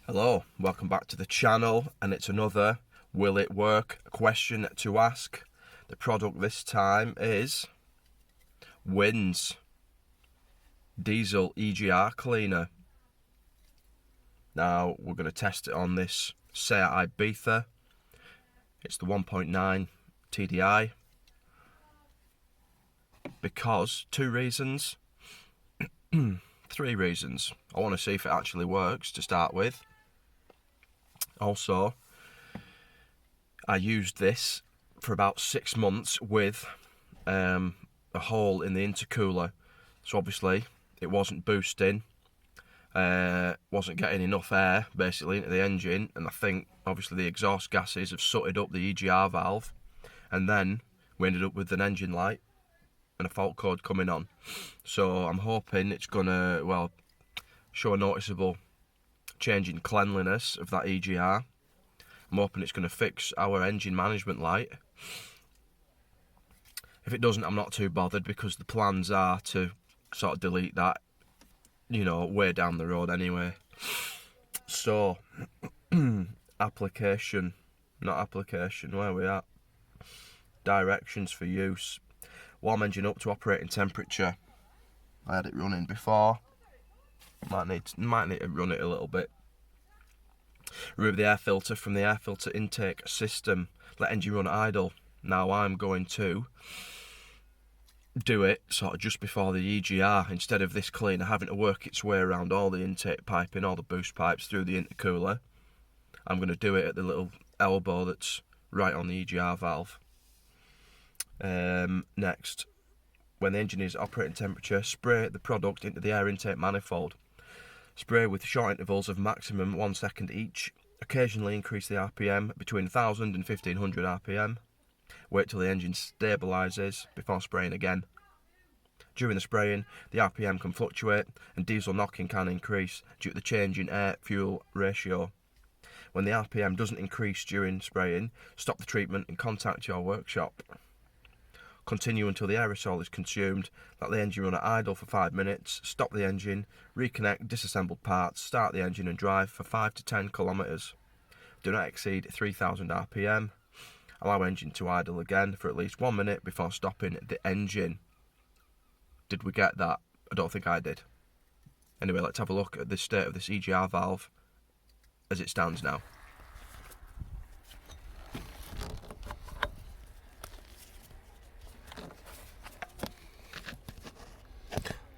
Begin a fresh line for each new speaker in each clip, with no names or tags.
Hello, welcome back to the channel, and it's another will it work question to ask. The product this time is Wynn's diesel EGR cleaner. Now we're going to test it on this Seat Ibiza. It's the 1.9 TDI because two reasons, three reasons. I want to see if it actually works to start with. Also, I used this for about 6 months with a hole in the intercooler, so obviously it wasn't boosting, wasn't getting enough air basically into the engine, and I think obviously the exhaust gases have sooted up the EGR valve, and then we ended up with an engine light and a fault code coming on. So I'm hoping it's gonna, well, show a noticeable change in cleanliness of that EGR. I'm hoping it's going to fix our engine management light. If it doesn't, I'm not too bothered, because the plans are to sort of delete that, you know, way down the road anyway. So, application, not application, where are we at? Directions for use. Warm engine up to operating temperature. I had it running before. Might need to run it a little bit. Remove the air filter from the air filter intake system. Let engine run idle. Now I'm going to do it sort of just before the EGR, instead of this cleaner having to work its way around all the intake piping, all the boost pipes through the intercooler. I'm going to do it at the little elbow that's right on the EGR valve. Next, when the engine is operating temperature, spray the product into the air intake manifold. Spray with short intervals of maximum 1 second each. Occasionally increase the RPM between 1000 and 1500 RPM. Wait till the engine stabilises before spraying again. During the spraying, the RPM can fluctuate and diesel knocking can increase due to the change in air-fuel ratio. When the RPM doesn't increase during spraying, stop the treatment and contact your workshop. Continue until the aerosol is consumed. Let the engine run at idle for 5 minutes. Stop the engine, reconnect disassembled parts, start the engine and drive for 5 to 10 kilometres. Do not exceed 3000 RPM. Allow engine to idle again for at least 1 minute before stopping the engine. Did we get that? I don't think I did. Anyway, let's have a look at the state of this EGR valve as it stands now.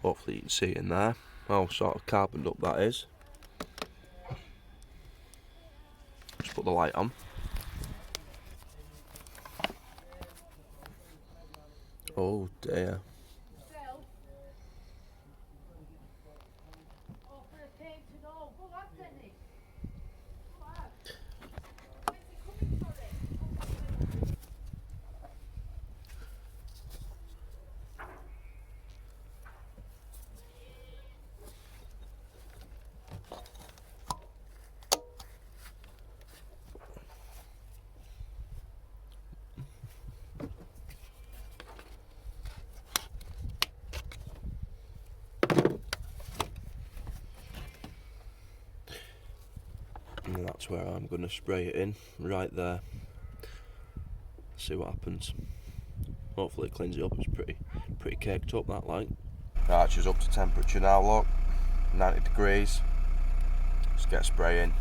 Hopefully you can see it in there how sort of carboned up that is. Just put the light on. Oh dear. And that's where I'm going to spray it in, right there. See what happens. Hopefully it cleans it up. It's pretty caked up, that light. Right, she's up to temperature now, look. 90 degrees. Let's get spraying.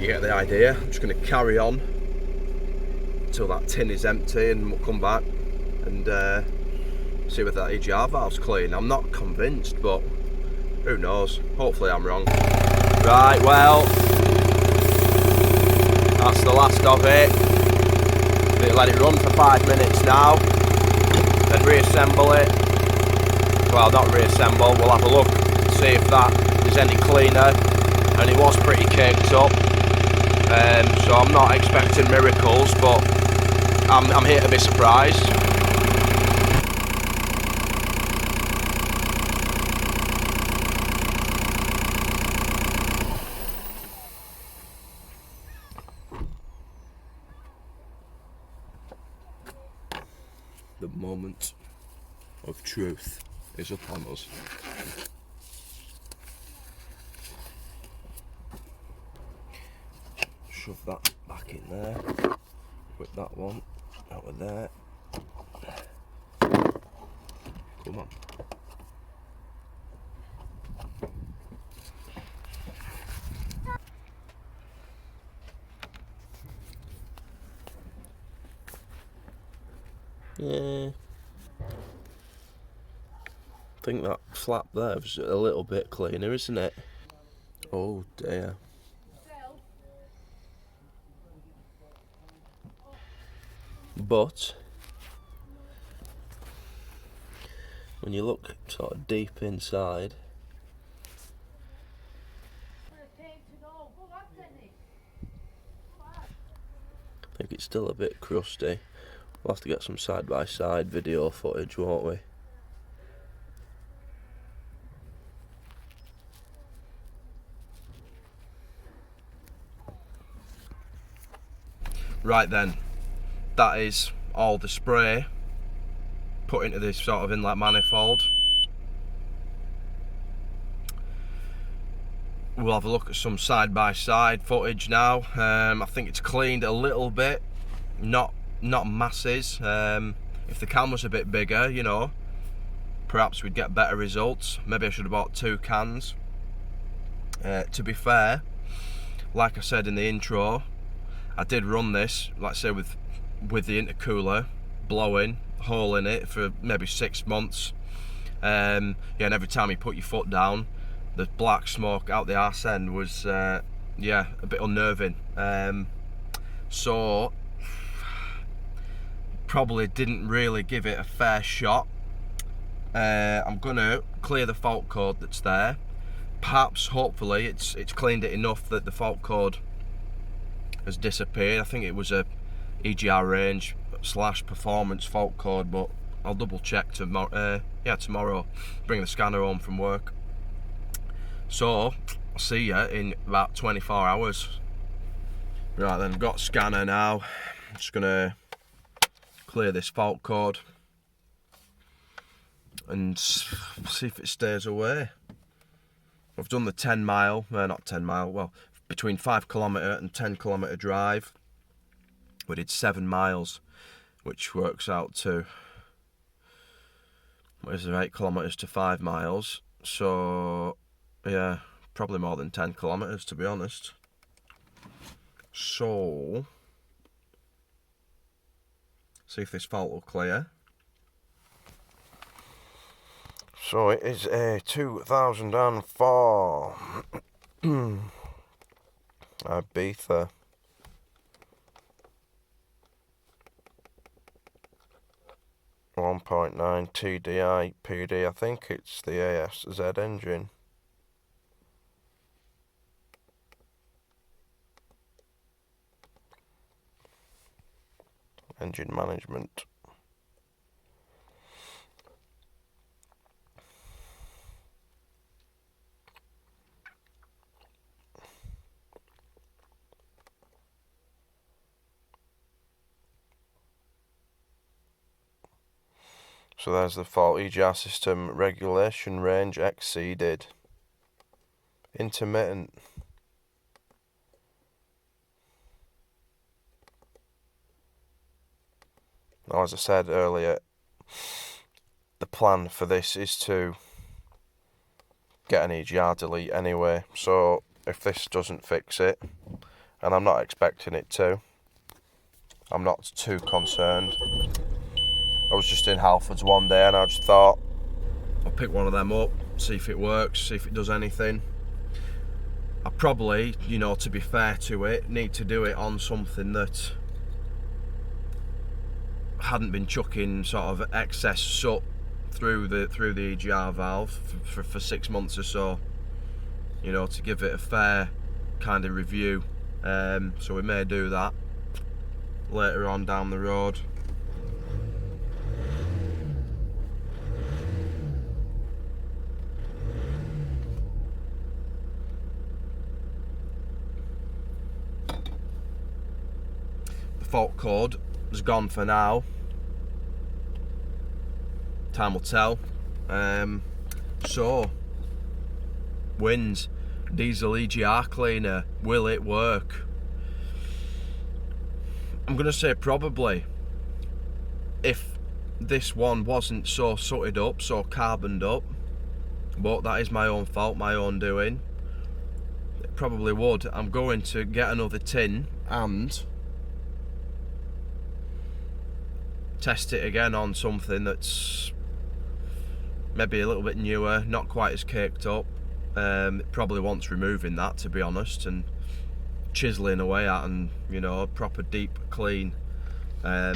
think you get the idea. I'm just going to carry on until that tin is empty, and we'll come back and see whether that EGR valve's clean. I'm not convinced, but who knows? Hopefully I'm wrong. Right, well, that's the last of it. We'll let it run for 5 minutes now, then reassemble it. Well, not reassemble, we'll have a look, see if that is any cleaner, and it was pretty caked up. So I'm not expecting miracles, but I'm here to be surprised. The moment of truth is upon us. Shove that back in there. Whip that one out of there. Come on. Yeah. I think that flap there was a little bit cleaner, isn't it? Oh dear. But when you look sort of deep inside, I think it's still a bit crusty. We'll have to get some side-by-side video footage, won't we? Right then, that is all the spray put into this sort of inlet manifold. We'll have a look at some side-by-side footage now. I think it's cleaned a little bit, not masses. If the can was a bit bigger, you know, perhaps we'd get better results. Maybe I should have bought 2 cans. To be fair, like I said in the intro, I did run this, like I say, with the intercooler blowing, hole in it for maybe 6 months. Yeah, and every time you put your foot down, the black smoke out the arse end was, yeah, a bit unnerving. So, probably didn't really give it a fair shot. I'm gonna clear the fault code that's there. Perhaps, hopefully, it's cleaned it enough that the fault code has disappeared. I think it was a EGR range / performance fault code, but I'll double check tomorrow. Yeah, tomorrow. Bring the scanner home from work. So I'll see you in about 24 hours. Right then, I've got scanner now. I'm just gonna clear this fault code and see if it stays away. I've done the 10 mile, not 10 mile, well, between 5 kilometre and 10 kilometre drive. We did 7 miles, which works out to, what is it, 8 kilometres to 5 miles. So, yeah, probably more than 10 kilometres, to be honest. So, see if this fault will clear. So it is a 2004 Ibiza. .9 TDI PD. I think it's the ASZ engine. Engine management. So there's the fault. EGR system regulation range exceeded. Intermittent. Now, as I said earlier, the plan for this is to get an EGR delete anyway. So if this doesn't fix it, and I'm not expecting it to. I'm not too concerned. I was just in Halfords one day and I just thought I'll pick one of them up, see if it works, see if it does anything. I probably, you know, to be fair to it, need to do it on something that hadn't been chucking sort of excess soot through the EGR valve for 6 months or so, you know, to give it a fair kind of review. So we may do that later on down the road. The fault code is gone for now. Time will tell. So, Wynn's diesel EGR cleaner, will it work? I'm going to say probably. If this one wasn't so sooted up, so carboned up, but that is my own fault, my own doing, it probably would. I'm going to get another tin and test it again on something that's maybe a little bit newer, not quite as caked up. It probably wants removing that, to be honest, and chiseling away at, and you know, a proper deep clean. So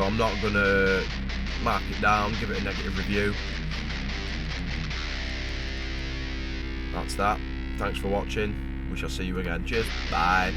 I'm not gonna mark it down, give it a negative review. That's that. Thanks for watching. We shall see you again. Cheers. Bye.